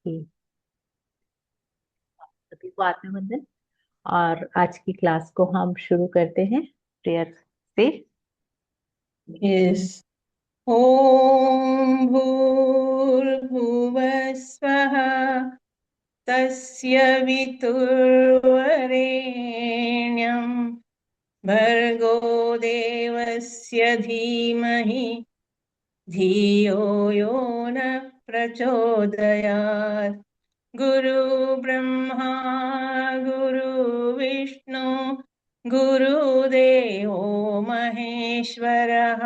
Okay. सभी को आत्मवंदन। और आज की क्लास को हम शुरू करते हैं प्रेयर से। यस। ॐ भूर्भुवः स्वः तस्य वितुर्वरेण्यं भर्गो देवस्य धीमहि धियो यो न प्रचोदयात्। गुरु ब्रह्मा गुरु विष्णु गुरुदेवो महेश्वरः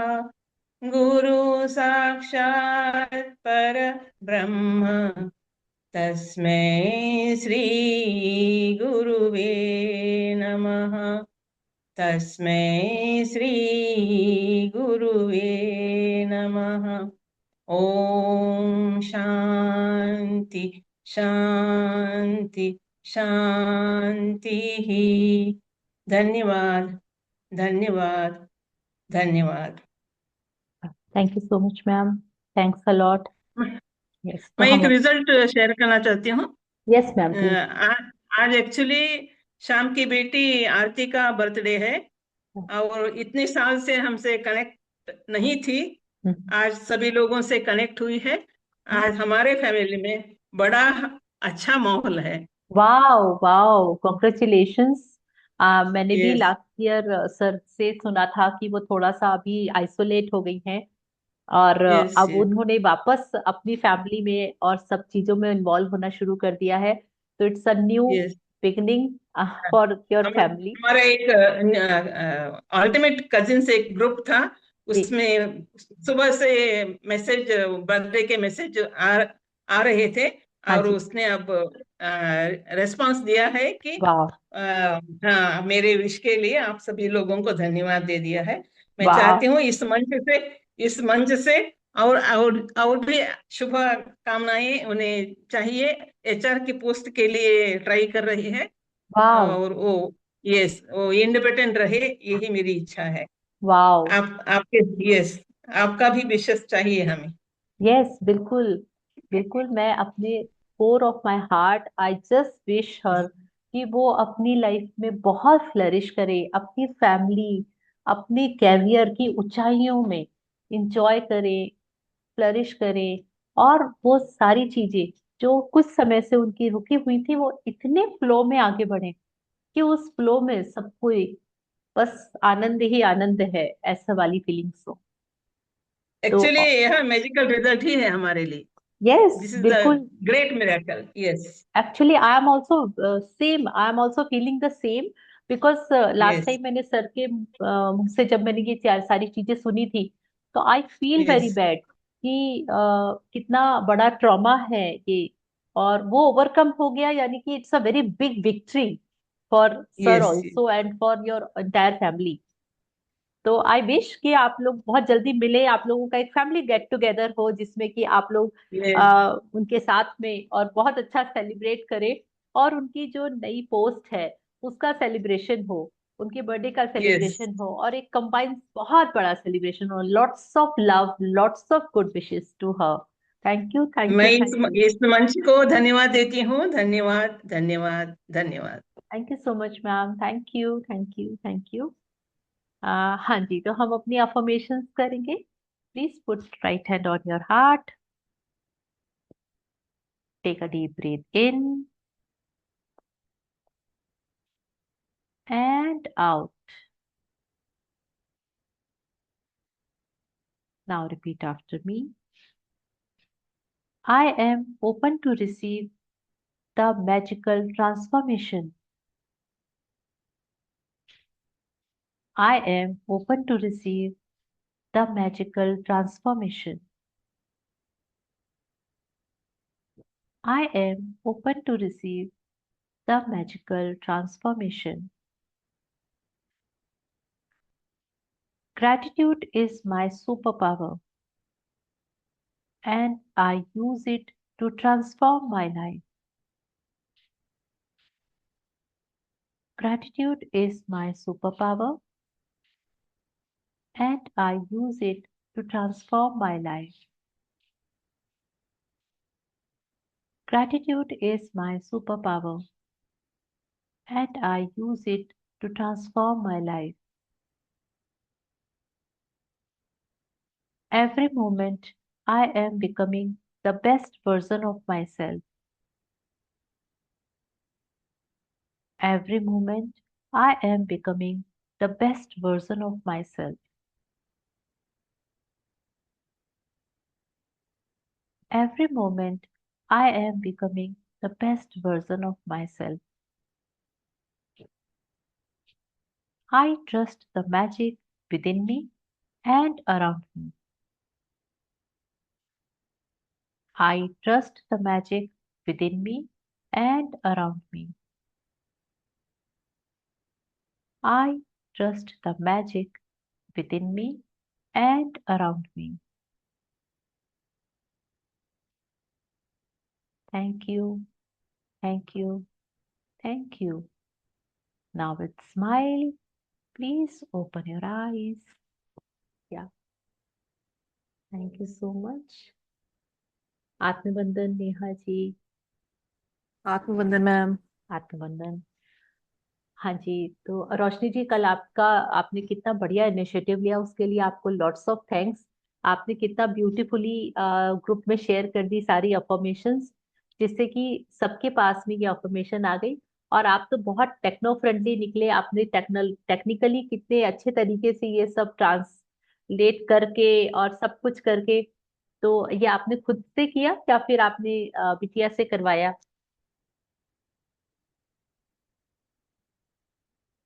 गुरु साक्षात् परब्रह्म तस्मै श्री गुरुवे नमः। तस्मै श्री गुरुवे नमः। ओम शांति शांति शांति। धन्यवाद धन्यवाद धन्यवाद। Thank you so much ma'am. Thanks a lot. Yes, तो मैं एक हम। रिजल्ट शेयर करना चाहती हूँ। Yes ma'am, please. आज एक्चुअली शाम की बेटी आरती का बर्थडे है और इतने साल से हमसे कनेक्ट नहीं थी। आज सभी लोगों से कनेक्ट हुई है। आज हमारे फैमिली में बड़ा अच्छा माहौल है। Wow wow, congratulations. मैंने भी यस लास्ट ईयर सर से सुना था कि वो थोड़ा सा अभी आइसोलेट हो गई हैं। और यस अब उन्होंने वापस अपनी फैमिली में और सब चीजों में इन्वॉल्व होना शुरू कर दिया है। तो it's a new yes. Beginning for your family. हमारा एक अल्टीमेट कजिन्स एक ग्रुप था। जी। उसमें सुबह से मैसेज, बर्थडे के मैसेज आ रहे थे। हाँ और जी। उसने अब रेस्पॉन्स दिया है कि वाह। हाँ, मेरे विश के लिए आप सभी लोगों को धन्यवाद दे दिया है। मैं वाह। चाहती हूँ इस मंच से और भी शुभ कामनाएं उन्हें चाहिए। एचआर की पोस्ट के लिए ट्राई कर रही है वाह। और वो इंडिपेंडेंट रहे, यही मेरी इच्छा है। वाह। आपके यस, आपका भी विशेष चाहिए हमें। यस, बिल्कुल। बिल्कुल, मैं अपने core of my heart I just wish her कि वो अपनी लाइफ में बहुत फ्लरिश करे, अपनी फैमिली, अपनी कैरियर की ऊंचाइयों में इंजॉय करे, फ्लरिश करे। और वो सारी चीजें जो कुछ समय से उनकी रुकी हुई थी वो इतने फ्लो में आगे बढ़े कि उस फ्लो में सब कोई बस आनंद ही आनंद है, ऐसा वाली फीलिंग्स हो। तो एक्चुअली यह मैजिकल रिजल्ट ही है हमारे लिए। यस, दिस इज द बिल्कुल। Great miracle. Yes actually I am also same, I am also feeling the same. Because last yes time मैंने सर के मुंह से जब मैंने ये सारी चीजें सुनी थी, तो I feel very yes bad कि कितना बड़ा ट्रॉमा है ये। और वो ओवरकम हो गया, यानी कि it's a very big victory for sir yes. Also and for your entire family. तो आई विश कि आप लोग बहुत जल्दी मिले, आप लोगों का एक फैमिली गेट टुगेदर हो जिसमें कि आप लोग यस उनके साथ में और बहुत अच्छा सेलिब्रेट करें। और उनकी जो नई पोस्ट है उसका सेलिब्रेशन हो, उनके बर्थडे का यस। सेलिब्रेशन हो, और एक कंबाइंड बहुत बड़ा सेलिब्रेशन हो। Lots of love, lots of good wishes to her. Thank you, thank मैं यू, इस थैंक यू। इस मंच को धन्यवाद देती हूँ। धन्यवाद धन्यवाद धन्यवाद। Thank you so much ma'am. Thank you, thank you, thank you. हाँ जी, तो हम अपनी अफर्मेशंस करेंगे। Please put right hand on your heart. Take a deep breath in and out. Now repeat after me. I am open to receive the magical transformation. I am open to receive the magical transformation. I am open to receive the magical transformation. Gratitude is my superpower and I use it to transform my life. Gratitude is my superpower and I use it to transform my life. Gratitude is my superpower, and I use it to transform my life. Every moment, I am becoming the best version of myself. Every moment, I am becoming the best version of myself. Every moment, I am becoming the best version of myself. I trust the magic within me and around me. I trust the magic within me and around me. I trust the magic within me and around me. Thank you, thank you, thank you. Now with smile, please open your eyes. Yeah, thank you so much. आत्मबंधन नेहा जी. आत्मवंदन ma'am. आत्मबंधन. हाँ जी, तो रोशनी जी, कल आपने कितना बढ़िया इनिशिएटिव लिया, उसके लिए आपको लॉट्स ऑफ थैंक्स. आपने कितना ब्यूटीफुली ग्रुप में शेयर कर दी सारी अफर्मेशंस, जिससे कि सबके पास में ये अफर्मेशन आ गई. और आप तो बहुत टेक्नो फ्रेंडली निकले. आपने टेक्निकली कितने अच्छे तरीके से ये सब ट्रांसलेट करके और सब कुछ करके, तो ये आपने खुद से किया या फिर आपने बिटिया से करवाया?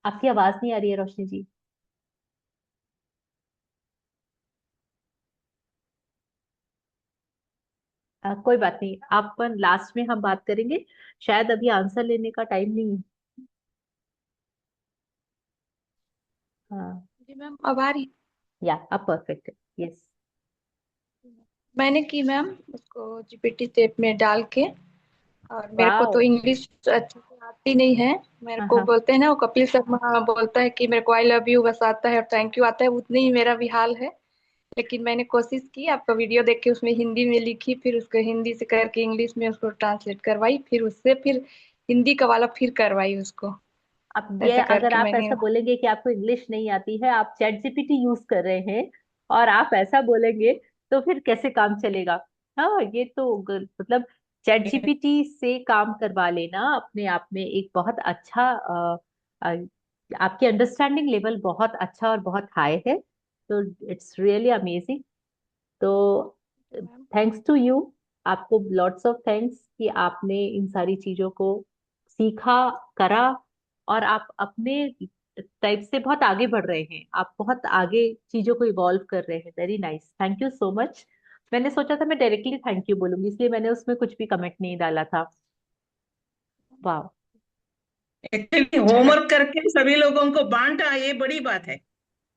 आपकी आवाज नहीं आ रही है रोशनी जी. कोई बात नहीं, आप पर लास्ट में हम बात करेंगे. शायद अभी आंसर लेने का टाइम नहीं है. हाँ. जी मैम, अब आ रही. या अब परफेक्ट है. यस. मैंने की मैम उसको जीपीटी टेप में डाल के. और मेरे को तो वाओ. इंग्लिश अच्छे से आती नहीं है. मेरे हाँ को हाँ. बोलते हैं ना, वो कपिल शर्मा बोलता है कि मेरे को आई लव यू बस आता है और थैंक यू आता है, उतने ही मेरा भी हाल है. लेकिन मैंने कोशिश की, आपका वीडियो देख के उसमें हिंदी में लिखी, फिर उसको हिंदी से करके इंग्लिश में उसको ट्रांसलेट करवाई, फिर उससे फिर हिंदी का वाला फिर करवाई उसको. अब ये ऐसे अगर करके आप मैंने. ऐसा बोलेंगे कि आपको इंग्लिश नहीं आती है, आप चैट जीपीटी यूज कर रहे हैं, और आप ऐसा बोलेंगे, तो फिर कैसे काम चलेगा? हाँ, ये तो मतलब चैट जीपीटी से काम करवा लेना अपने आप में एक बहुत अच्छा अ, आपकी अंडरस्टैंडिंग लेवल बहुत अच्छा और बहुत हाई है. तो इट्स रियली अमेजिंग. तो थैंक्स टू यू. आपको लॉट्स ऑफ थैंक्स कि आपने इन सारी चीजों को सीखा, करा, और आप अपने टाइप से बहुत आगे बढ़ रहे हैं. आप बहुत आगे चीजों को इवॉल्व कर रहे हैं. Very nice. Thank you so much. मैंने सोचा था मैं डायरेक्टली थैंक यू बोलूंगी, इसलिए मैंने उसमें कुछ भी कमेंट नहीं डाला था. वाह. एक्चुअली होमवर्क करके सभी लोगों को बांटा, ये बड़ी बात है.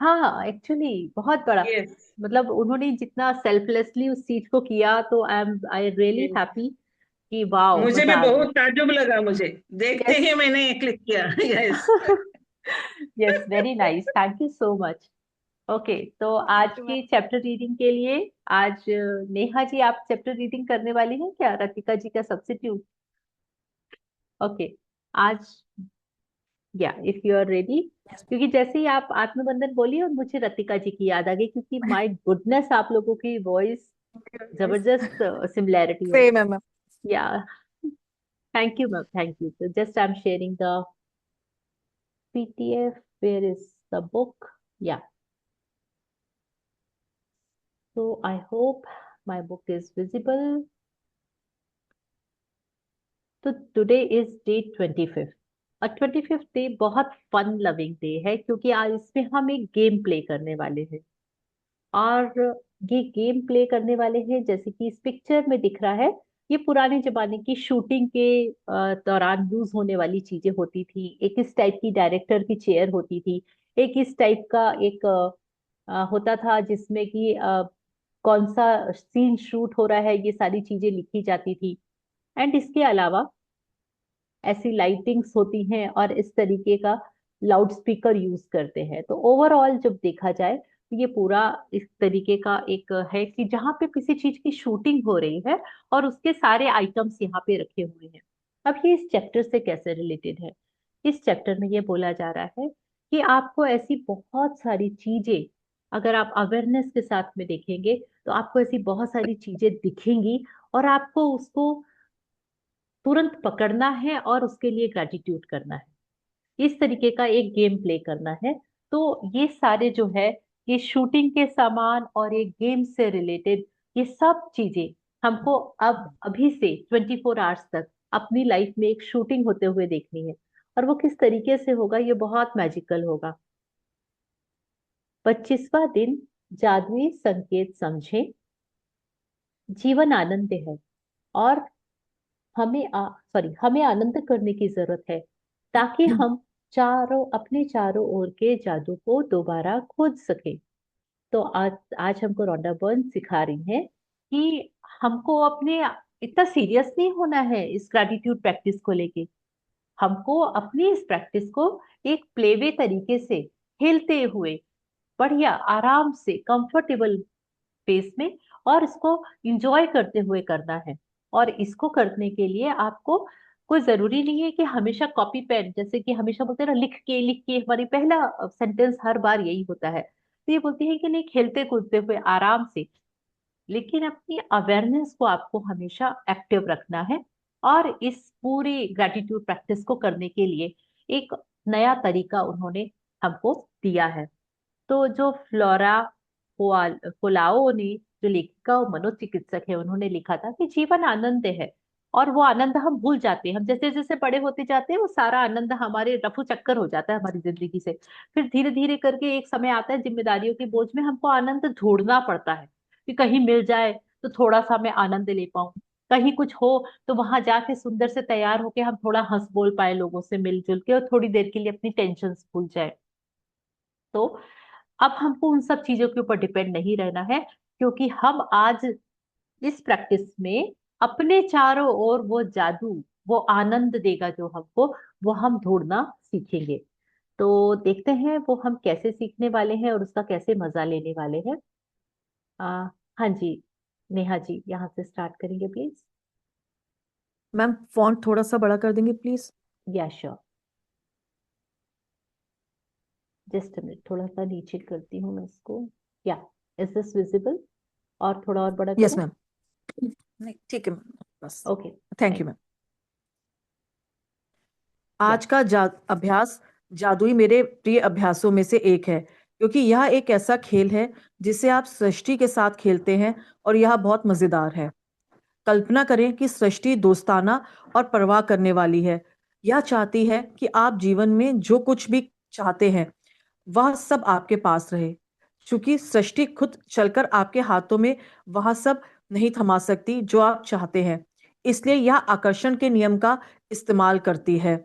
हाँ, एक्चुअली बहुत बड़ा. यस. मतलब उन्होंने जितना सेल्फलेसली उस चीज को किया, तो आई रियली हैप्पी कि वाह, मुझे मजा भी आ गया. बहुत ताज्जुब लगा, मुझे देखते यस. ही मैंने क्लिक किया. Yes. Yes, very nice. Thank you so much. Okay, तो आज थैंक यू मैम. की चैप्टर रीडिंग के लिए आज नेहा जी, आप चैप्टर रीडिंग करने वाली हैं क्या, रतिका जी का सब्स्टिट्यूट? ओके. आज, या इफ यू आर रेडी, क्योंकि जैसे ही आप आत्मबंधन बोली और मुझे रतिका जी की याद आ गई, क्योंकि माय गुडनेस, आप लोगों की वॉइस जबरदस्त सिमिलैरिटी है. सेम है ma'am. Yeah. Thank you ma'am, thank you. तो just I am sharing the PDF. Where is the book? Yeah. So I hope my book is visible. तो टुडे इज डे 25. और 25th day बहुत fun loving day है, क्योंकि आज इसमें हम एक गेम प्ले करने वाले हैं. और ये गेम प्ले करने वाले हैं, जैसे कि इस पिक्चर में दिख रहा है, ये पुराने जमाने की शूटिंग के दौरान यूज होने वाली चीजें होती थी. एक इस टाइप की डायरेक्टर की चेयर होती थी. एक इस टाइप का एक होता था, जिसमें कि कौन सा सीन शूट हो रहा है, ये सारी चीजें लिखी जाती थी. एंड इसके अलावा ऐसी लाइटिंग्स होती हैं, और इस तरीके का लाउड स्पीकर यूज करते हैं. तो ओवरऑल जब देखा जाए, ये पूरा इस तरीके का एक है कि जहाँ पे किसी चीज की शूटिंग हो रही है और उसके सारे आइटम्स यहाँ पे रखे हुए हैं। अब ये इस चैप्टर से कैसे रिलेटेड है? इस चैप्टर में ये बोला जा रहा है कि आपको ऐसी बहुत सारी चीजें, अगर आप अवेयरनेस के साथ में देखेंगे तो आपको ऐसी बहुत सारी चीजें दिखेंगी और आपको उसको तुरंत पकड़ना है और उसके लिए ग्रेटिट्यूड करना है। इस तरीके का एक गेम प्ले करना है। तो ये सारे जो है, ये शूटिंग के सामान और ये गेम से रिलेटेड ये सब चीजें हमको अब अभी से 24 आवर्स तक अपनी लाइफ में एक शूटिंग होते हुए देखनी है। और वो किस तरीके से होगा, ये बहुत मैजिकल होगा। 25वां दिन, जादुई संकेत समझे। जीवन आनंद है और हमें आनंद करने की जरूरत है ताकि हम अपने चारों ओर के जादू को दोबारा खोज सके। तो आज आज हमको रोंडा बर्न सिखा रही है कि हमको अपने इतना सीरियस नहीं होना है इस ग्रेटिट्यूड प्रैक्टिस को लेके। हमको अपनी इस प्रैक्टिस को एक प्लेवे तरीके से, खेलते हुए, बढ़िया आराम से, कंफर्टेबल पेस में और इसको इंजॉय करते हुए करना है। और इसको करने के लिए आपको कोई जरूरी नहीं है कि हमेशा कॉपी पेन, जैसे कि हमेशा बोलते हैं ना, लिख के लिख के, हमारी पहला सेंटेंस हर बार यही होता है। तो ये बोलती है कि नहीं, खेलते कूदते हुए आराम से, लेकिन अपनी अवेयरनेस को आपको हमेशा एक्टिव रखना है। और इस पूरी ग्रेटिट्यूड प्रैक्टिस को करने के लिए एक नया तरीका उन्होंने हमको दिया है। तो जो फ्लोरा पोलाओ ने, जो लेखिका और मनोचिकित्सक है, उन्होंने लिखा था कि जीवन आनंद है और वो आनंद हम भूल जाते हैं। हम जैसे जैसे बड़े होते जाते हैं वो सारा आनंद हमारे रफू चक्कर हो जाता है हमारी जिंदगी से। फिर धीरे धीरे करके एक समय आता है जिम्मेदारियों के बोझ में हमको आनंद ढूंढना पड़ता है कि कहीं मिल जाए तो थोड़ा सा मैं आनंद ले पाऊं, कहीं कुछ हो तो वहां जाके सुंदर से तैयार होके हम थोड़ा हंस बोल पाए लोगों से मिलजुल के और थोड़ी देर के लिए अपनी टेंशन भूल जाए। तो अब हमको उन सब चीजों के ऊपर डिपेंड नहीं रहना है, क्योंकि हम आज इस प्रैक्टिस में अपने चारों ओर वो जादू, वो आनंद देगा जो हमको, वो हम ढूंढना सीखेंगे। तो देखते हैं वो हम कैसे सीखने वाले हैं और उसका कैसे मजा लेने वाले हैं। आ, हाँ जी, नेहा जी यहाँ से स्टार्ट करेंगे प्लीज। मैम फॉन्ट थोड़ा सा बड़ा कर देंगे प्लीज। या श्योर, जस्ट मिनट, थोड़ा सा नीचे करती हूँ मैं इसको। या, इज दिस विजिबल? और थोड़ा और बड़ा यस करूँ? मैम, नहीं ठीक है मैम, बस ओके, थैंक यू मैम। या, आज का अभ्यास जादुई मेरे प्रिय अभ्यासों में से एक है, क्योंकि यह एक ऐसा खेल है जिसे आप सृष्टि के साथ खेलते हैं और यह बहुत मजेदार है। कल्पना करें कि सृष्टि दोस्ताना और परवाह करने वाली है। यह चाहती है कि आप जीवन में जो कुछ भी चाहते हैं वह सब आपके पास रहे। चूंकि सृष्टि खुद चलकर आपके हाथों में वह सब नहीं थमा सकती जो आप चाहते हैं, इसलिए यह आकर्षण के नियम का इस्तेमाल करती है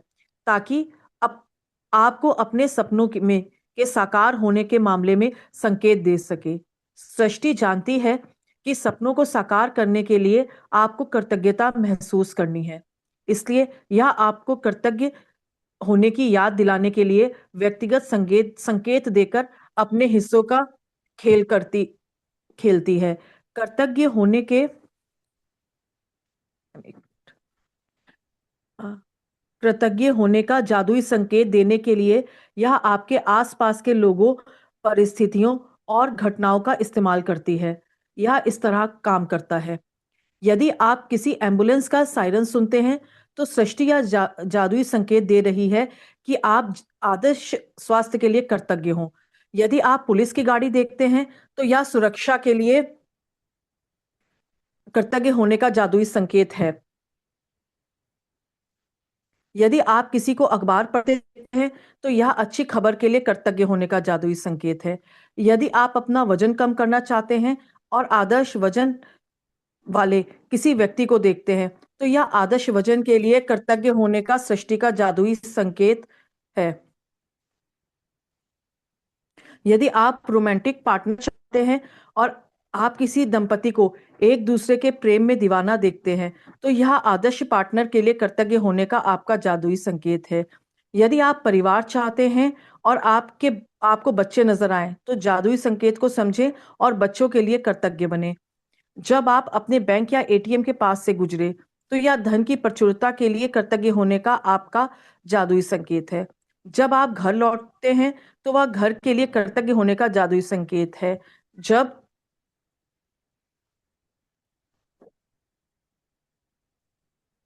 ताकि अप, आपको अपने सपनों में के साकार होने के मामले में संकेत दे सके। सृष्टि जानती है कि सपनों को साकार करने के लिए आपको कृतज्ञता महसूस करनी है, इसलिए यह आपको कृतज्ञ होने की याद दिलाने के लिए व्यक्तिगत संकेत देकर अपने हिस्सों का खेल खेलती है। कृतज्ञ होने के कृतज्ञ होने का जादुई संकेत देने के लिए यह आपके आसपास के लोगों, परिस्थितियों और घटनाओं का इस्तेमाल करती है। यह इस तरह काम करता है। यदि आप किसी एम्बुलेंस का सायरन सुनते हैं तो सृष्टि या जादुई संकेत दे रही है कि आप आदर्श स्वास्थ्य के लिए कृतज्ञ हों। यदि आप पुलिस की गाड़ी देखते हैं तो यह सुरक्षा के लिए कृतज्ञ होने का जादुई संकेत है। यदि आप किसी को अखबार पढ़ते हैं तो यह अच्छी खबर के लिए कृतज्ञ होने का जादुई संकेत है। यदि आप अपना वजन कम करना चाहते हैं और आदर्श वजन वाले किसी व्यक्ति को देखते हैं तो यह आदर्श वजन के लिए कृतज्ञ होने का सृष्टि का जादुई संकेत है। यदि आप रोमांटिक पार्टनर चाहते हैं और आप किसी दंपति को एक दूसरे के प्रेम में दीवाना देखते हैं तो यह आदर्श पार्टनर के लिए कृतज्ञ होने का आपका जादुई संकेत है। यदि आप परिवार चाहते हैं और आपको बच्चे नजर आए तो जादुई संकेत को समझें और बच्चों के लिए कृतज्ञ बने। जब आप अपने बैंक या एटीएम के पास से गुजरे तो यह धन की प्रचुरता के लिए कृतज्ञ होने का आपका जादुई संकेत है। जब आप घर लौटते हैं तो वह घर के लिए कृतज्ञ होने का जादुई संकेत है। जब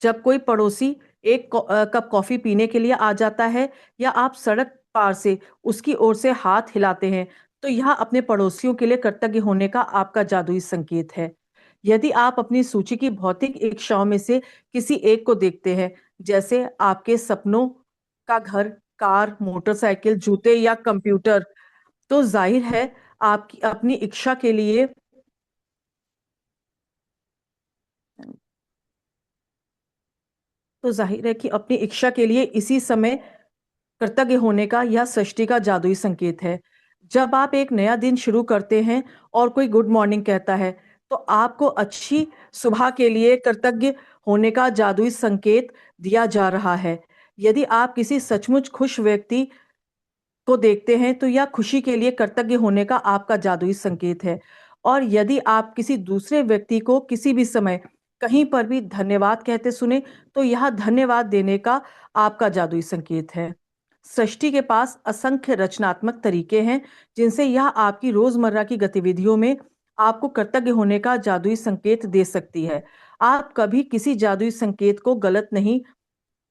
जब कोई पड़ोसी एक कप कॉफी पीने के लिए आ जाता है या आप सड़क पार से उसकी ओर से हाथ हिलाते हैं तो यह अपने पड़ोसियों के लिए कृतज्ञ होने का आपका जादुई संकेत है। यदि आप अपनी सूची की भौतिक इच्छाओं में से किसी एक को देखते हैं, जैसे आपके सपनों का घर, कार, मोटरसाइकिल, जूते या कंप्यूटर, तो जाहिर है आपकी अपनी इच्छा के लिए कि अपनी इच्छा के लिए इसी समय कृतज्ञ होने का यह सृष्टि का जादुई संकेत है। जब आप एक नया दिन शुरू करते हैं और कोई गुड मॉर्निंग कहता है तो आपको अच्छी सुबह के लिए कृतज्ञ होने का जादुई संकेत दिया जा रहा है। यदि आप किसी सचमुच खुश व्यक्ति को देखते हैं तो यह खुशी के लिए कृतज्ञ होने का आपका जादुई संकेत है। और यदि आप किसी दूसरे व्यक्ति को किसी भी समय कहीं पर भी धन्यवाद कहते सुने तो यह धन्यवाद देने का आपका जादुई संकेत है। सृष्टि के पास असंख्य रचनात्मक तरीके हैं जिनसे यह आपकी रोजमर्रा की गतिविधियों में आपको कृतज्ञ होने का जादुई संकेत दे सकती है। आप कभी किसी जादुई संकेत को गलत नहीं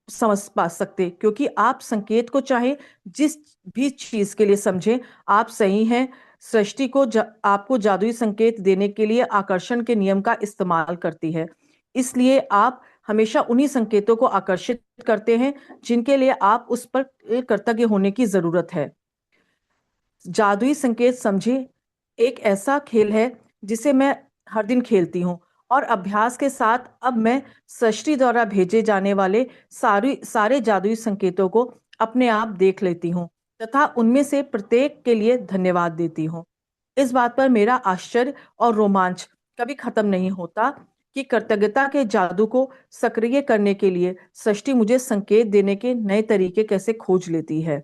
समझ पा सकते, क्योंकि आप संकेत को चाहे जिस भी चीज के लिए समझें, आप सही हैं। सृष्टि को आपको जादुई संकेत देने के लिए आकर्षण के नियम का इस्तेमाल करती है। इसलिए आप हमेशा उन्हीं संकेतों को आकर्षित करते हैं जिनके लिए आप उस पर कृतज्ञ होने की जरूरत है। जादुई संकेत समझे एक ऐसा खेल है जिसे मैं हर दिन खेलती हूँ और अभ्यास के साथ अब मैं सृष्टि द्वारा भेजे जाने वाले सारे जादुई संकेतों को अपने आप देख लेती हूँ तथा उनमें से प्रत्येक के लिए धन्यवाद देती हूँ। इस बात पर मेरा आश्चर्य और रोमांच कभी खत्म नहीं होता कि कृतज्ञता के जादू को सक्रिय करने के लिए सृष्टि मुझे संकेत देने के नए तरीके कैसे खोज लेती है।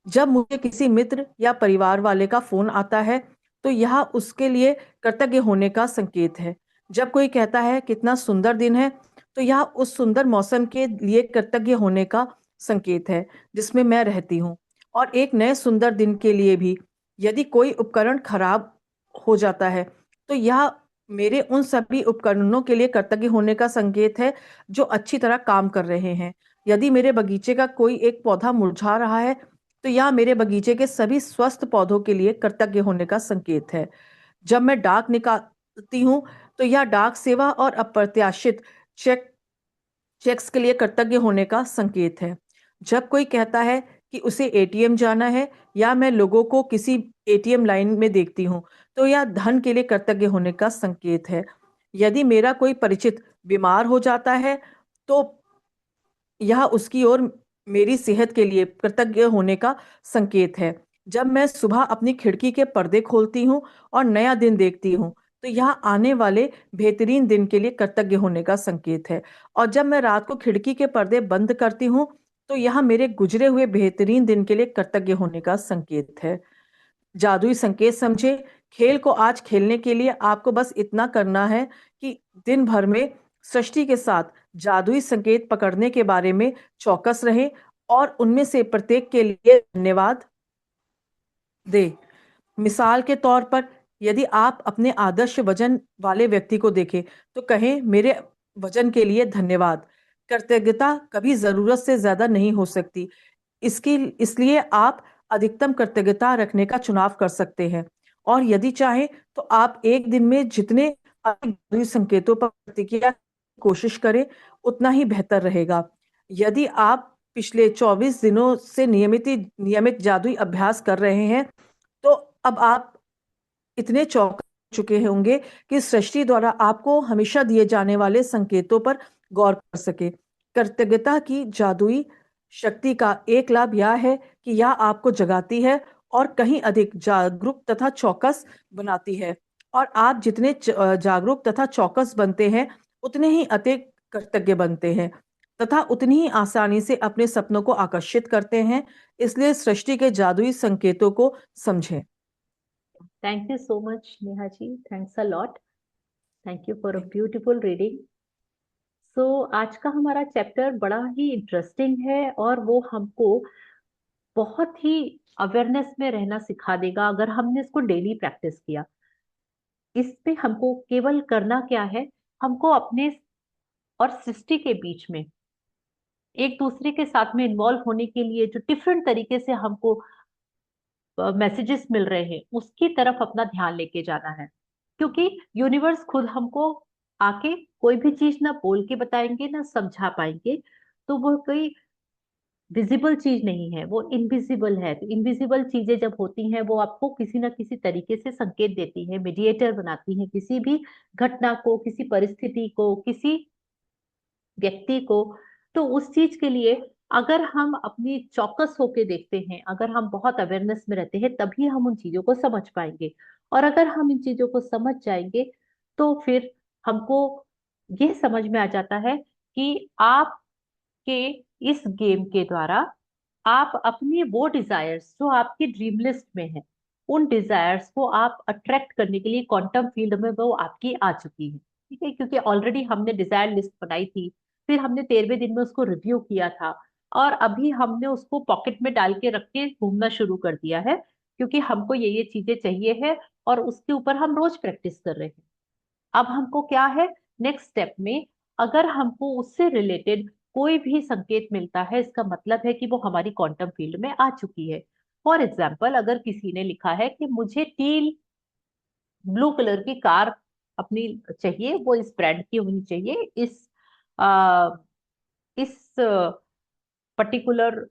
जब मुझे किसी मित्र या परिवार वाले का फोन आता है तो यह उसके लिए कृतज्ञ होने का संकेत है। जब कोई कहता है कितना सुंदर दिन है तो यह उस सुंदर मौसम के लिए कृतज्ञ होने का संकेत है जिसमें मैं रहती हूँ। और एक नए सुंदर दिन के लिए भी यदि कोई उपकरण खराब हो जाता है तो यह मेरे उन सभी उपकरणों के लिए कृतज्ञ होने का संकेत है जो अच्छी तरह काम कर रहे हैं। यदि मेरे बगीचे का कोई एक पौधा मुरझा रहा है तो यह मेरे बगीचे के सभी स्वस्थ पौधों के लिए कृतज्ञ होने का संकेत है। जब मैं डाक निकालती हूँ तो यह डाक सेवा और अप्रत्याशित चेक्स के लिए कृतज्ञ होने का संकेत है। जब कोई कहता है कि उसे एटीएम जाना है या मैं लोगों को किसी एटीएम लाइन में देखती हूँ तो यह धन के लिए कृतज्ञ होने का संकेत है। यदि मेरा कोई परिचित बीमार हो जाता है तो यह उसकी ओर मेरी सेहत के लिए कृतज्ञ होने का संकेत है। जब मैं सुबह अपनी खिड़की के पर्दे खोलती हूँ और नया दिन देखती हूँ तो यह आने वाले बेहतरीन दिन के लिए कृतज्ञ होने का संकेत है। और जब मैं रात को खिड़की के पर्दे बंद करती हूँ तो यह मेरे गुजरे हुए बेहतरीन दिन के लिए कृतज्ञ होने का संकेत है। जादुई संकेत समझे खेल को आज खेलने के लिए आपको बस इतना करना है कि दिन भर में सृष्टि के साथ जादुई संकेत पकड़ने के बारे में चौकस रहे और उनमें से प्रत्येक के लिए धन्यवाद दे। मिसाल के तौर पर यदि आप अपने आदर्श वजन वाले व्यक्ति को देखें तो कहें मेरे वजन के लिए धन्यवाद। कृतज्ञता कभी जरूरत से ज्यादा नहीं हो सकती, इसलिए आप अधिकतम कृतज्ञता रखने का चुनाव कर सकते हैं। और यदि चाहे तो आप एक दिन में जितने अधिक जादुई संकेतों पर प्रतिक्रिया की कोशिश करें उतना ही बेहतर रहेगा। यदि आप पिछले 24 दिनों से नियमित जादुई अभ्यास कर रहे हैं तो अब आप इतने चौंक चुके होंगे कि सृष्टि द्वारा आपको हमेशा दिए जाने वाले संकेतों पर गौर कर सके। कृतज्ञता की जादुई शक्ति का एक लाभ यह है कि यह आपको जगाती है और कहीं अधिक जागरूक तथा चौकस बनाती है। और आप जितने जागरूक तथा चौकस बनते हैं उतने ही अधिक कृतज्ञ बनते हैं। तथा उतनी ही आसानी से अपने सपनों को आकर्षित करते हैं। इसलिए सृष्टि के जादुई संकेतों को समझें। Thank you so much Neha ji, thanks a lot, thank you for a beautiful reading. So आज का हमारा चैप्टर बड़ा ही इंटरेस्टिंग है और वो हमको बहुत ही अवेयरनेस में रहना सिखा देगा अगर हमने इसको डेली प्रैक्टिस किया। इस पे हमको केवल करना क्या है, हमको अपने और सृष्टि के बीच में एक दूसरे के साथ में इन्वॉल्व होने के लिए जो डिफरेंट तरीके से हमको मैसेजेस मिल रहे हैं उसकी तरफ अपना ध्यान लेके जाना है। क्योंकि यूनिवर्स खुद हमको आके कोई भी चीज ना बोल के बताएंगे ना समझा पाएंगे, तो वो कोई विजिबल चीज नहीं है, वो इनविजिबल है। तो इनविजिबल चीजें जब होती हैं वो आपको किसी ना किसी तरीके से संकेत देती है, मीडिएटर बनाती है किसी भी घटना को, किसी परिस्थिति को, किसी व्यक्ति को। तो उस चीज के लिए अगर हम अपनी चौकस होके देखते हैं, अगर हम बहुत अवेयरनेस में रहते हैं, तभी हम उन चीजों को समझ पाएंगे। और अगर हम इन चीजों को समझ जाएंगे तो फिर हमको यह समझ में आ जाता है कि आपके इस गेम के द्वारा आप अपनी वो डिजायर्स जो आपकी ड्रीम लिस्ट में है, उन डिजायर्स को आप अट्रैक्ट करने के लिए क्वांटम फील्ड में वो आपकी आ चुकी है। ठीक है, क्योंकि ऑलरेडी हमने डिजायर लिस्ट बनाई थी, फिर हमने 13वें दिन में उसको रिव्यू किया था, और अभी हमने उसको पॉकेट में डाल के रख के घूमना शुरू कर दिया है, क्योंकि हमको ये चीजें चाहिए है और उसके ऊपर हम रोज प्रैक्टिस कर रहे हैं। अब हमको क्या है, नेक्स्ट स्टेप में अगर हमको उससे रिलेटेड कोई भी संकेत मिलता है, इसका मतलब है कि वो हमारी क्वांटम फील्ड में आ चुकी है। फॉर एग्जाम्पल, अगर किसी ने लिखा है कि मुझे टील ब्लू कलर की कार अपनी चाहिए, वो इस ब्रांड की होनी चाहिए, आ, इस पर्टिकुलर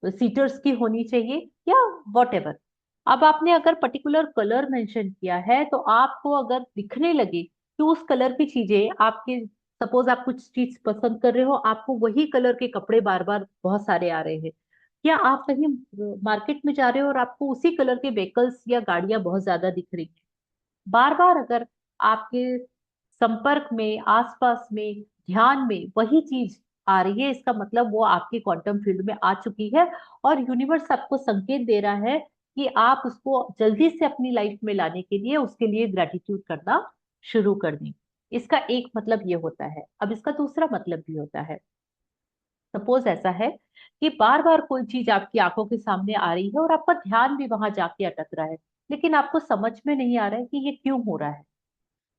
सीटर्स की होनी चाहिए, या वॉट एवर। अब आपने अगर पर्टिकुलर कलर मेंशन किया है, तो आपको अगर दिखने लगे कि उस कलर की चीजें आपके, सपोज आप कुछ चीज पसंद कर रहे हो, आपको वही कलर के कपड़े बार बार बहुत सारे आ रहे हैं, या आप कहीं मार्केट में जा रहे हो और आपको उसी कलर के व्हीकल्स या गाड़ियां बहुत ज्यादा दिख रही हैं, बार बार अगर आपके संपर्क में, आसपास में, ध्यान में वही चीज आ रही है, इसका मतलब वो आपकी क्वांटम फील्ड में आ चुकी है। और यूनिवर्स आपको संकेत दे रहा है कि आप उसको जल्दी से अपनी लाइफ में लाने के लिए उसके लिए ग्रेटिट्यूड करना शुरू कर दें। इसका एक मतलब ये होता है। अब इसका दूसरा मतलब भी होता है। सपोज ऐसा है कि बार बार कोई चीज आपकी आंखों के सामने आ रही है और आपका ध्यान भी वहां जाके अटक रहा है, लेकिन आपको समझ में नहीं आ रहा है कि ये क्यों हो रहा है।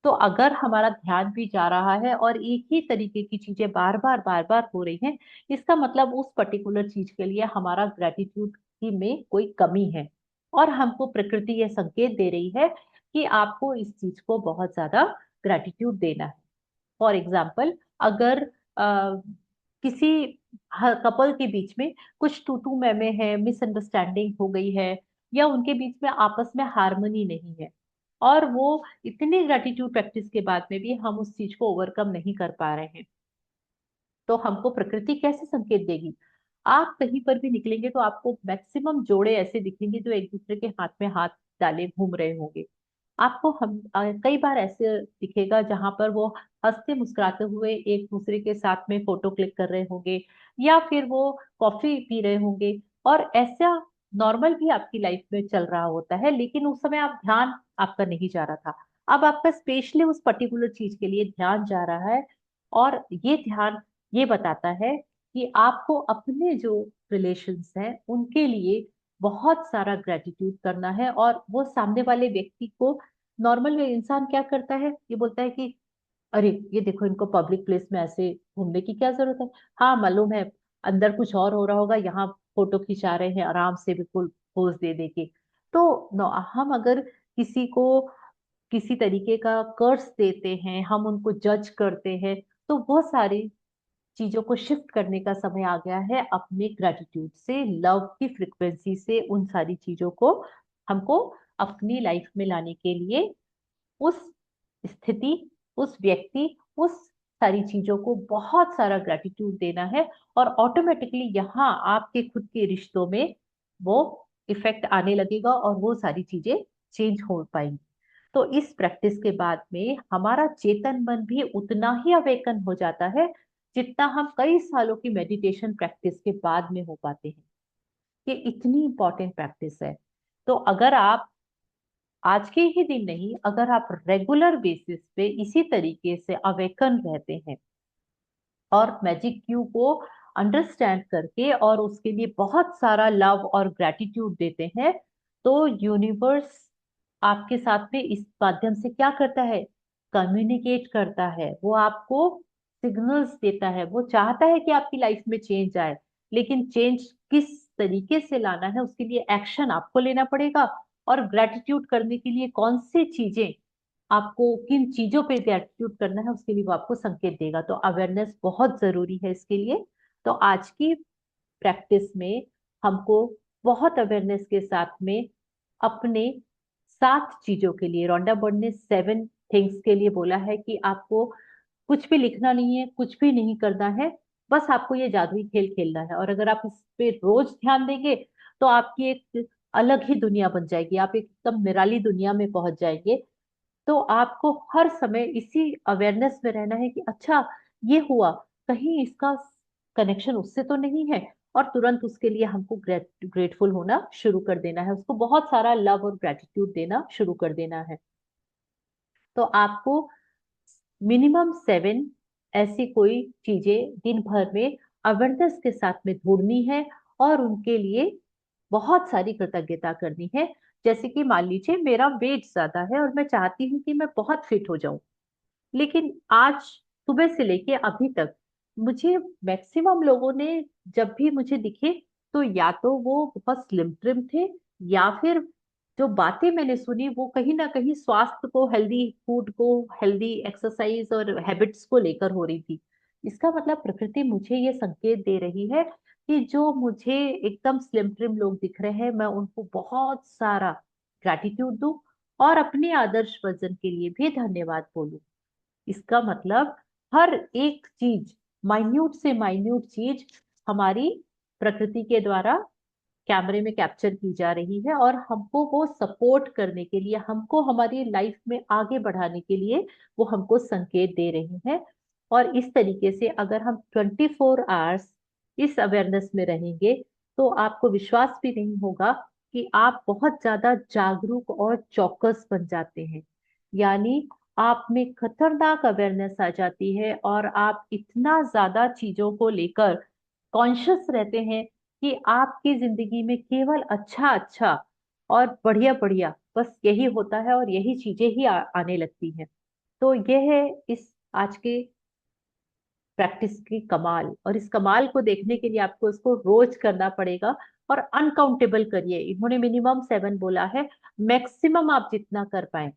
तो अगर हमारा ध्यान भी जा रहा है और एक ही तरीके की चीजें बार बार हो रही हैं, इसका मतलब उस पर्टिकुलर चीज के लिए हमारा ग्रेटिट्यूड की में कोई कमी है, और हमको प्रकृति यह संकेत दे रही है कि आपको इस चीज को बहुत ज्यादा ग्रेटिट्यूड देना है। फॉर एग्जाम्पल, अगर किसी कपल के बीच में कुछ तू तू मैं में है, मिसअंडरस्टैंडिंग हो गई है, या उनके बीच में आपस में हार्मनी नहीं है, और वो इतनी ग्रेटिट्यूड प्रैक्टिस के बाद में भी हम उस चीज को ओवरकम नहीं कर पा रहे हैं, तो हमको प्रकृति कैसे संकेत देगी। आप कहीं पर भी निकलेंगे तो आपको मैक्सिमम जोड़े ऐसे दिखेंगे जो एक दूसरे के हाथ में हाथ डाले घूम रहे होंगे। आपको कई बार ऐसे दिखेगा जहां पर वो हंसते मुस्कुराते हुए एक दूसरे के साथ में फोटो क्लिक कर रहे होंगे, या फिर वो कॉफी पी रहे होंगे, और ऐसा नॉर्मल भी आपकी लाइफ में चल रहा होता है, लेकिन उस समय आप ध्यान आपका नहीं जा रहा था। अब आपका स्पेशली उस पर्टिकुलर चीज के लिए ध्यान जा रहा है, और ये ध्यान ये बताता है कि आपको अपने जो रिलेशंस हैं उनके लिए बहुत सारा ग्रेटिट्यूड करना है। और वो सामने वाले व्यक्ति को, नॉर्मल इंसान क्या करता है, ये बोलता है कि अरे ये देखो, इनको पब्लिक प्लेस में ऐसे घूमने की क्या जरूरत है, हाँ मालूम है अंदर कुछ और हो रहा होगा, यहाँ फोटो खिंचा रहे हैं आराम से बिल्कुल पोज दे दे के। तो हम अगर किसी को किसी तरीके का कर्स देते हैं, हम उनको जज करते हैं, तो बहुत सारी चीजों को शिफ्ट करने का समय आ गया है। अपने ग्रेटिट्यूड से, लव की फ्रिक्वेंसी से उन सारी चीजों को हमको अपनी लाइफ में लाने के लिए उस स्थिति, उस व्यक्ति, उस सारी चीजों को बहुत सारा ग्रेटिट्यूड देना है, और ऑटोमेटिकली यहाँ आपके खुद के रिश्तों में वो इफेक्ट आने लगेगा और वो सारी चीजें चेंज हो पाएंगी। तो इस प्रैक्टिस के बाद में हमारा चेतन मन भी उतना ही अवेकन हो जाता है जितना हम कई सालों की मेडिटेशन प्रैक्टिस के बाद में हो पाते हैं। ये इतनी इंपॉर्टेंट प्रैक्टिस है। तो अगर आप आज के ही दिन नहीं, अगर आप रेगुलर बेसिस पे इसी तरीके से अवेकन रहते हैं और मैजिक क्यू को अंडरस्टैंड करके और उसके लिए बहुत सारा लव और ग्रेटिट्यूड देते हैं, तो यूनिवर्स आपके साथ में इस माध्यम से क्या करता है, कम्युनिकेट करता है। वो आपको सिग्नल्स देता है, वो चाहता है कि आपकी लाइफ में चेंज आए, लेकिन चेंज किस तरीके से लाना है उसके लिए एक्शन आपको लेना पड़ेगा। और ग्रेटिट्यूड करने के लिए कौन सी चीजें आपको, किन चीजों पे ग्रेटिट्यूड करना है उसके लिए वो आपको संकेत देगा। तो अवेयरनेस बहुत जरूरी है इसके लिए। तो आज की प्रैक्टिस में हमको बहुत अवेयरनेस के साथ में अपने 7 चीजों के लिए, रोंडा बर्ड ने 7 थिंग्स के लिए बोला है कि आपको कुछ भी लिखना नहीं है, कुछ भी नहीं करना है, बस आपको ये जादुई खेल खेलना है। और अगर आप इस पे रोज ध्यान देंगे तो आपकी एक अलग ही दुनिया बन जाएगी, आप एकदम निराली दुनिया में पहुंच जाएंगे। तो आपको हर समय इसी अवेयरनेस में रहना है कि अच्छा ये हुआ, कहीं इसका कनेक्शन उससे तो नहीं है, और तुरंत उसके लिए हमको ग्रेटफुल होना शुरू कर देना है, उसको बहुत सारा लव और ग्रेटिट्यूड देना शुरू कर देना है। तो आपको मिनिमम 7 ऐसी कोई चीजें दिन भर में अवेयरनेस के साथ में ढूंढनी है और उनके लिए बहुत सारी कृतज्ञता करनी है। जैसे कि मान लीजिए मेरा वेट ज्यादा है और मैं चाहती हूँ कि मैं बहुत फिट हो जाऊं, लेकिन आज सुबह से लेके अभी तक मुझे मैक्सिमम लोगों ने जब भी मुझे दिखे तो या तो वो बहुत स्लिम ट्रिम थे, या फिर जो बातें मैंने सुनी वो कहीं ना कहीं स्वास्थ्य को, हेल्दी फूड को, हेल्दी एक्सरसाइज और हैबिट्स को लेकर हो रही थी। इसका मतलब प्रकृति मुझे ये संकेत दे रही है कि जो मुझे एकदम स्लिम ट्रिम लोग दिख रहे हैं मैं उनको बहुत सारा ग्रैटिट्यूड दूं और अपने आदर्श वजन के लिए भी धन्यवाद बोलूं। इसका मतलब हर एक चीज, माइन्यूट से माइन्यूट चीज हमारी प्रकृति के द्वारा कैमरे में कैप्चर की जा रही है और हमको वो सपोर्ट करने के लिए, हमको हमारी लाइफ में आगे बढ़ाने के लिए वो हमको संकेत दे रही है। और इस तरीके से अगर हम 24 आवर्स इस अवेयरनेस में रहेंगे तो आपको विश्वास भी नहीं होगा कि आप बहुत ज्यादा जागरूक और चौकस बन जाते हैं। यानी आप में खतरनाक अवेयरनेस आ जाती है और आप इतना ज्यादा चीजों को लेकर कॉन्शियस रहते हैं कि आपकी जिंदगी में केवल अच्छा अच्छा और बढ़िया बढ़िया बस यही होता है और यही चीजें ही आने लगती हैं। तो यह है इस आज के प्रैक्टिस की कमाल। और इस कमाल को देखने के लिए आपको इसको रोज करना पड़ेगा और अनकाउंटेबल करिए। इन्होंने मिनिमम 7 बोला है, मैक्सिमम आप जितना कर पाए।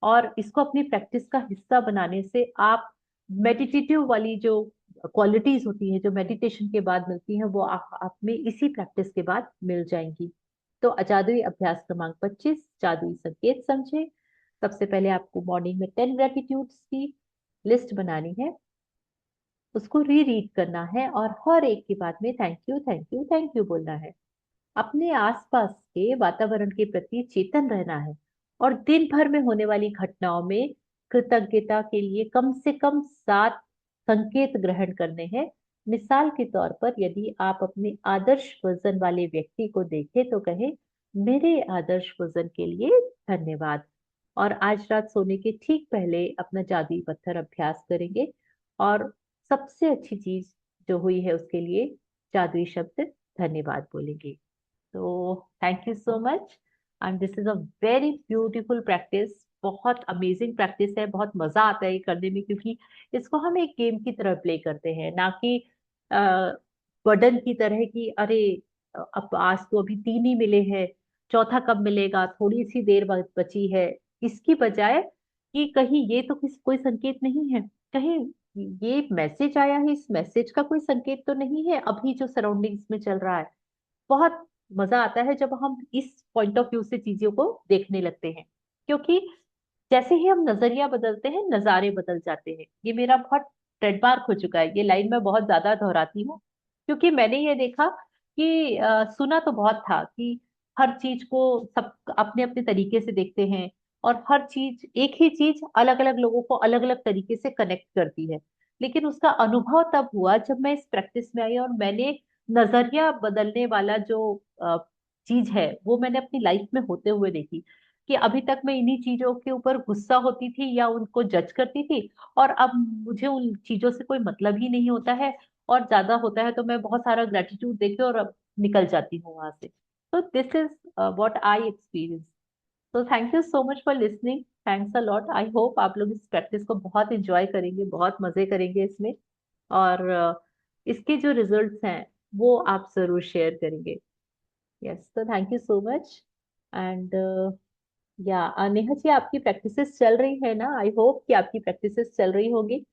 और इसको अपनी प्रैक्टिस का हिस्सा बनाने से आप मेडिटेटिव वाली जो क्वालिटीज होती है जो मेडिटेशन के बाद मिलती हैं वो आप में इसी प्रैक्टिस के बाद मिल जाएंगी। तो जादुई अभ्यास क्रमांक 25, जादुई संकेत समझे। सबसे पहले आपको मॉर्निंग में 10 ग्रेटिट्यूड्स की लिस्ट बनानी है, उसको री रीड करना है और हर एक के बाद में thank you thank you thank you बोलना है। अपने आसपास के वातावरण के प्रति चेतन रहना है और दिन भर में होने वाली घटनाओं में कृतज्ञता के लिए कम से कम 7 संकेत ग्रहण करने हैं। मिसाल के तौर पर यदि आप अपने आदर्श वजन वाले व्यक्ति को देखें तो कहें, मेरे आदर्श वजन के लिए धन्यवाद। और आज रात सोने के ठीक पहले अपना जादुई पत्थर अभ्यास करेंगे और सबसे अच्छी चीज जो हुई है उसके लिए जादुई शब्द धन्यवाद बोलेंगे। तो thank you so much and this is a very beautiful practice. बहुत अमेजिंग प्रैक्टिस है, बहुत मजा आता है ये करने में, क्योंकि इसको हम एक गेम की तरह प्ले करते हैं, ना कि बर्डन की तरह कि अरे अब आज तो अभी 3 ही मिले हैं, चौथा कब मिलेगा, थोड़ी सी देर बची है। इसकी बजाय कि कहीं ये तो कोई संकेत नहीं है, कहीं ये मैसेज आया है, इस मैसेज का कोई संकेत तो नहीं है अभी जो सराउंडिंग्स में चल रहा है। बहुत मजा आता है जब हम इस पॉइंट ऑफ व्यू से चीजों को देखने लगते हैं, क्योंकि जैसे ही हम नजरिया बदलते हैं नजारे बदल जाते हैं। ये मेरा बहुत ट्रेडमार्क हो चुका है, ये लाइन मैं बहुत ज्यादा दोहराती हूँ, क्योंकि मैंने ये देखा कि सुना तो बहुत था कि हर चीज को सब अपने अपने तरीके से देखते हैं और हर चीज, एक ही चीज अलग अलग लोगों को अलग अलग तरीके से कनेक्ट करती है। लेकिन उसका अनुभव तब हुआ जब मैं इस प्रैक्टिस में आई और मैंने नजरिया बदलने वाला जो चीज है वो मैंने अपनी लाइफ में होते हुए देखी। कि अभी तक मैं इन्हीं चीजों के ऊपर गुस्सा होती थी या उनको जज करती थी, और अब मुझे उन चीजों से कोई मतलब ही नहीं होता है, और ज्यादा होता है तो मैं बहुत सारा ग्रेटिट्यूड देके और अब निकल जाती हूँ वहां से। तो this is what I experience. तो thank you so much for listening, thanks a lot. I hope आप लोग इस प्रैक्टिस को बहुत एंजॉय करेंगे, बहुत मजे करेंगे इसमें, और इसके जो रिजल्ट्स हैं वो आप जरूर शेयर करेंगे। यस, तो thank you so much. And या नेहा जी, आपकी प्रैक्टिसेस चल रही है ना? आई होप कि आपकी प्रैक्टिसेस चल रही होगी।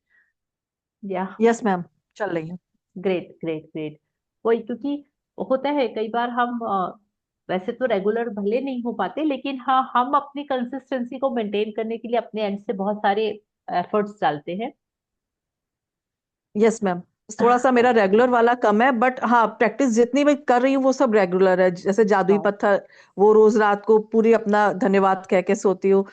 या यस मैम, चल रही है। Great great great. वही, क्योंकि होता है कई बार हम वैसे तो रेगुलर भले नहीं हो पाते, लेकिन हाँ हम अपनी कंसिस्टेंसी को मेंटेन करने के लिए अपने एंड से बहुत सारे एफर्ट्स डालते हैं। यस मैम, थोड़ा सा मेरा रेगुलर वाला कम है, बट हाँ प्रैक्टिस जितनी मैं कर रही हूँ वो सब रेगुलर है। जैसे जादुई वाह पत्थर, वो रोज रात को पूरी अपना धन्यवाद कह के सोती हूँ।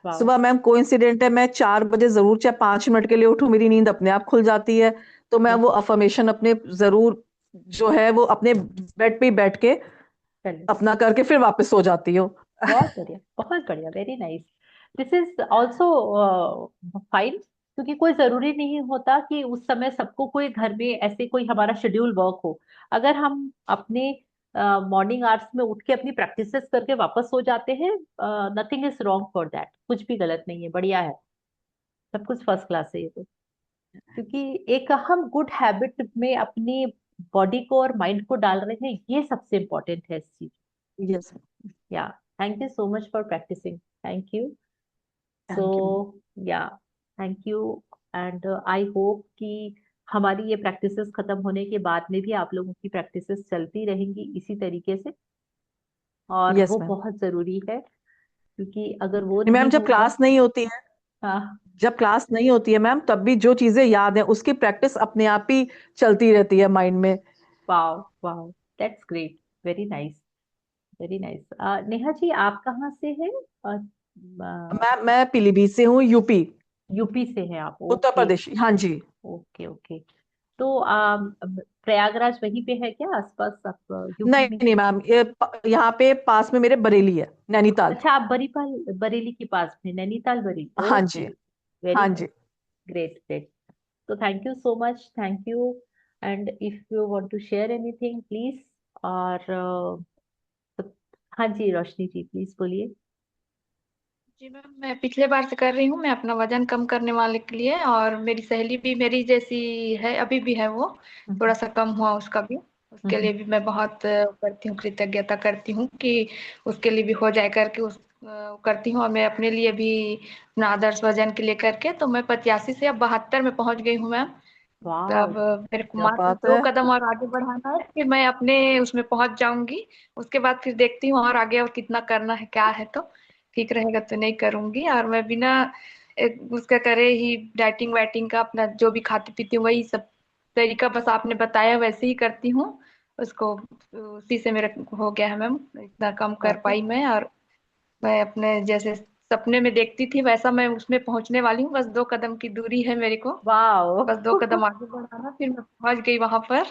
वाह। सुबह मैम कोइंसिडेंट है, मैं 4 बजे जरूर चाहे 5 मिनट के लिए उठूं, मेरी नींद अपने आप खुल जाती है। तो मैं वो अफर्मेशन अपने जरूर जो है वो अपने बेड पे ही बैठ के चलिए, अपना करके फिर वापस सो जाती हूँ। बहुत बढ़िया बहुत बढ़िया, very nice. This is also fine, क्योंकि कोई जरूरी नहीं होता कि उस समय सबको कोई घर में ऐसे कोई हमारा शेड्यूल वर्क हो। अगर हम अपने मॉर्निंग आवर्स में उठ के अपनी प्रैक्टिसेस करके वापस सो जाते हैं, nothing is wrong for that, कुछ भी गलत नहीं है, बढ़िया है, सब कुछ फर्स्ट क्लास है ये तो। क्योंकि एक हम गुड हैबिट में अपनी बॉडी को और माइंड को डाल रहे हैं, ये सबसे इम्पोर्टेंट है इस चीज। Yes, yeah thank you so much for practising, thank you. So thank you. Yeah thank you. And I hope कि हमारी ये प्रैक्टिसेस खत्म होने के बाद में भी आप लोगों की प्रैक्टिसेस चलती रहेंगी इसी तरीके से, और यस वो मैम। बहुत जरूरी है, क्योंकि अगर वो मैम नहीं जब होगा। क्लास नहीं होती है, हाँ। जब क्लास नहीं होती है मैम, तब भी जो चीजें याद है उसकी प्रैक्टिस अपने आप ही चलती रहती है माइंड में। Wow wow, that's great, very nice, very nice. Neha ji, आप कहाँ से हैं? मैं पीलीभीत से हूँ, यूपी, यूपी से हैं आप? उत्तर ओके प्रदेश। हाँ जी। Okay okay. तो प्रयागराज वहीं पे है क्या आसपास, आप यूपी नहीं में? नहीं मैम, ये यहाँ पे पास में मेरे बरेली है, नैनीताल। अच्छा, आप बरीपाल, बरेली के पास में, नैनीताल बरेली, हाँ ओके। जी। वेरी हाँ नाइस, जी। Great great. तो thank you so much, thank you. And if you want to share anything please. और हाँ जी, रोशनी जी प्लीज बोलिए। जी मैम, मैं पिछले बार से कर रही हूँ। मैं अपना वजन कम करने वाले के लिए, और मेरी सहेली भी मेरी जैसी है, अभी भी है वो, थोड़ा हम्म सा कम हुआ उसका भी। उसके लिए हम्म। भी मैं बहुत करती हूँ, कृतज्ञता करती हूँ कि उसके लिए भी हो जाए करके उस करती हूँ। और मैं अपने लिए भी अपना आदर्श वजन के लिए करके, तो मैं 85 से अब 72 में पहुंच गई हूँ मैम। वाह, अब मेरे को क्या मात्र बात दो है। कदम और आगे बढ़ाना है, फिर मैं अपने उसमें पहुंच जाऊंगी। उसके बाद फिर देखती हूँ और आगे और कितना करना है, क्या है। तो ठीक रहेगा तो नहीं करूंगी। और मैं बिना उसका करे ही डाइटिंग वाइटिंग का अपना जो भी खाती पीती हूँ वही सब तरीका बस आपने बताया वैसे ही करती हूँ उसको। उसी से मेरा हो गया है मैम, इतना कम कर बहुत पाई मैं। और मैं अपने जैसे सपने में देखती थी वैसा मैं उसमें पहुंचने वाली हूँ। बस 2 कदम की दूरी है मेरे को, वाह। बस 2 कदम आगे बढ़ाना, फिर मैं पहुंच गई वहां पर।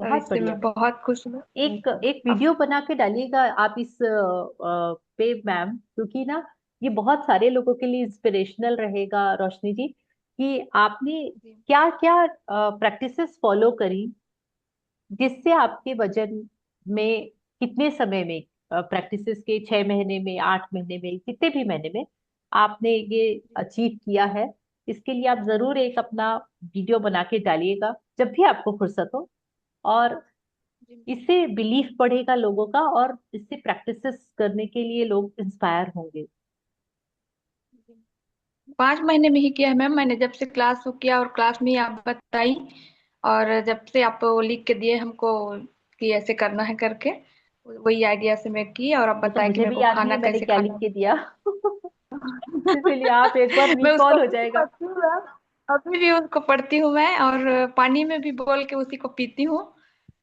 और बहुत इससे बढ़िया। मैं बहुत खुश हूँ। एक एक वीडियो बना के डालिएगा आप इस पे मैम, क्योंकि ना ये बहुत सारे लोगों के लिए इंस्पिरेशनल रहेगा, रोशनी जी, कि आपने जी क्या क्या प्रैक्टिसेस फॉलो करी जिससे आपके वजन में कितने समय में, प्रैक्टिसेस के 6 महीने में, 8 महीने में, कितने भी महीने में आपने ये अचीव किया है। इसके लिए आप जरूर एक अपना वीडियो बना के डालिएगा जब भी आपको फुर्सत हो, और जी इससे बिलीफ बढ़ेगा लोगों का, और इससे प्रैक्टिसेस करने के लिए लोग इंस्पायर होंगे। जी। 5 महीने में ही किया है मैम मैंने, जब से क्लास वो किया और क्लास में ही आप बताई, और जब से आप वो लिख के दिए हमको कि ऐसे करना है करके, वही आइडिया से मैं की। और आप वो तो बताया कि मुझे मेरे भी को याद नहीं खाना है मैंने कैसे क्या लिख खाना के दिया। इसीलिए आप एक बार मैं उसको रिकॉल हो अभी भी जाएगा। पढ़ती हूँ मैम, अभी भी उसको पढ़ती हूँ मैं। और पानी में भी बोल के उसी को पीती हूँ।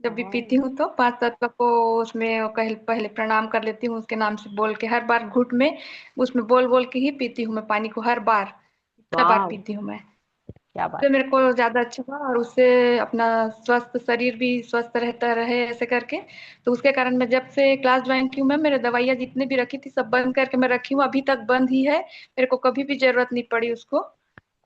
जब भी हाँ, पीती हूँ तो 5 तत्व को उसमें पहले पहले प्रणाम कर लेती हूँ, उसके नाम से बोल के हर बार घुट में उसमें बोल बोल के ही पीती हूँ मैं पानी को, हर बार इतना बार वाह, पीती हूँ मैं। क्या बात। तो मेरे को ज्यादा अच्छा हुआ, और उससे अपना स्वस्थ शरीर भी स्वस्थ रहता रहे ऐसे करके। तो उसके कारण मैं जब से क्लास ज्वाइन की हूँ, मैं मेरे दवाइयाँ जितने भी रखी थी सब बंद करके मैं रखी हूँ, अभी तक बंद ही है। मेरे को कभी भी जरूरत नहीं पड़ी उसको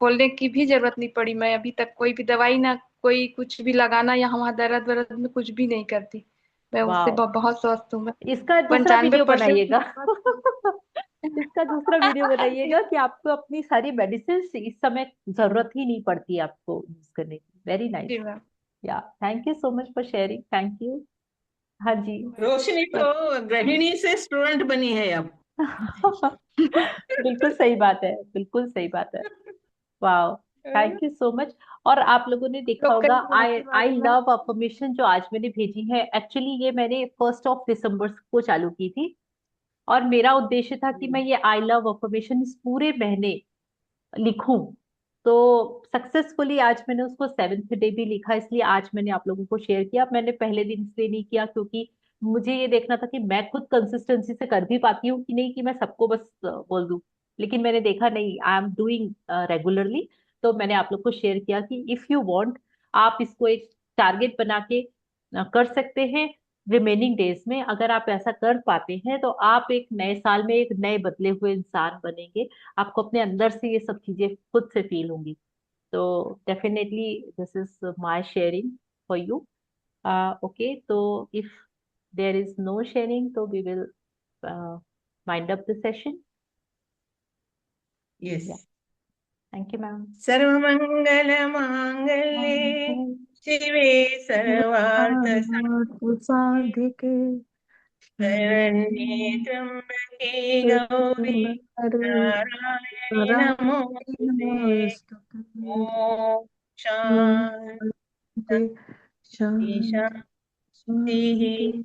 खोलने की, भी जरूरत नहीं पड़ी। मैं अभी तक कोई भी दवाई ना कोई कुछ भी लगाना या वहाँ दर्द वर्द में कुछ भी नहीं करती। मैं उससे वाह, बहुत स्वस्थ हूँ मैं। इसका दूसरा 95% वीडियो बनाइएगा। स्वस्थ इसका दूसरा वीडियो बनाइएगा कि आपको अपनी सारी मेडिसिन इस समय जरूरत ही नहीं पड़ती आपको यूज करने की। Very nice. जी ma'am. Yeah thank you so much for sharing, thank you. हाँ जी। रोशनी तो गृहिणी से स्टूडेंट बनी है अब। बिल्कुल सही बात है, बिल्कुल सही बात है। वाह, थैंक यू सो मच। और आप लोगों ने देखा लोग होगा, कहेंगे आई अच्छी बात आई है मैम। लव अफर्मेशन जो आज मैंने भेजी है, एक्चुअली ये मैंने 1 दिसंबर को चालू की थी। और मेरा उद्देश्य था कि मैं ये आई लव अफर्मेशन इस पूरे महीने लिखूं। तो सक्सेसफुली आज मैंने उसको 7th डे भी लिखा, इसलिए आज मैंने आप लोगों को शेयर किया। मैंने पहले दिन इसलिए नहीं किया क्योंकि मुझे ये देखना था कि मैं खुद कंसिस्टेंसी से कर भी पाती हूँ कि नहीं, कि मैं सबको बस बोल दूं। लेकिन मैंने देखा नहीं, आई एम डूइंग रेगुलरली। तो मैंने आप लोग को शेयर किया कि इफ यू वांट, आप इसको एक टारगेट बना के कर सकते हैं। रिमेनिंग डेज में अगर आप ऐसा कर पाते हैं तो आप एक नए साल में एक नए बदले हुए इंसान बनेंगे। आपको अपने अंदर से ये सब चीजें खुद से फील होंगी। तो definitely this is my sharing for you. Okay, तो if there is no sharing तो we will wind up the session. Yes. Yeah, thank you ma'am. सर्वमंगल मांगल्ये शिवे सर्वार्थ साधिके शरण्ये त्र्यंबके गौरी नारायणे नमोस्तुते। ओम शांति शांति शांति। शांति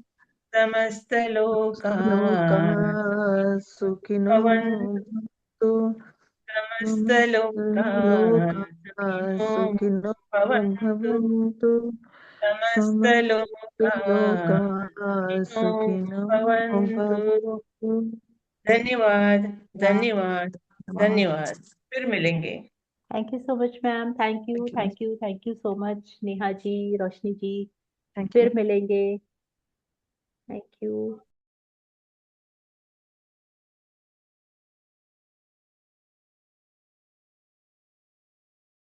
समस्तलोकाः लोकाः सुखिनो भवन्तु। भवन्तु समस्तलोकाः लोकाः सुखिनो सुखिनो भवन्तु। भवन्तु समस्तलोकाः समस्तलोकाः सुखिनो सुखिनो भवन्तु। भवन्तु। धन्यवाद, धन्यवाद, धन्यवाद। धन्यवाद। फिर मिलेंगे। Thank you so much ma'am, thank you, thank you, thank you so much Neha ji, Roshni ji. Thank you. फिर मिलेंगे। Thank you.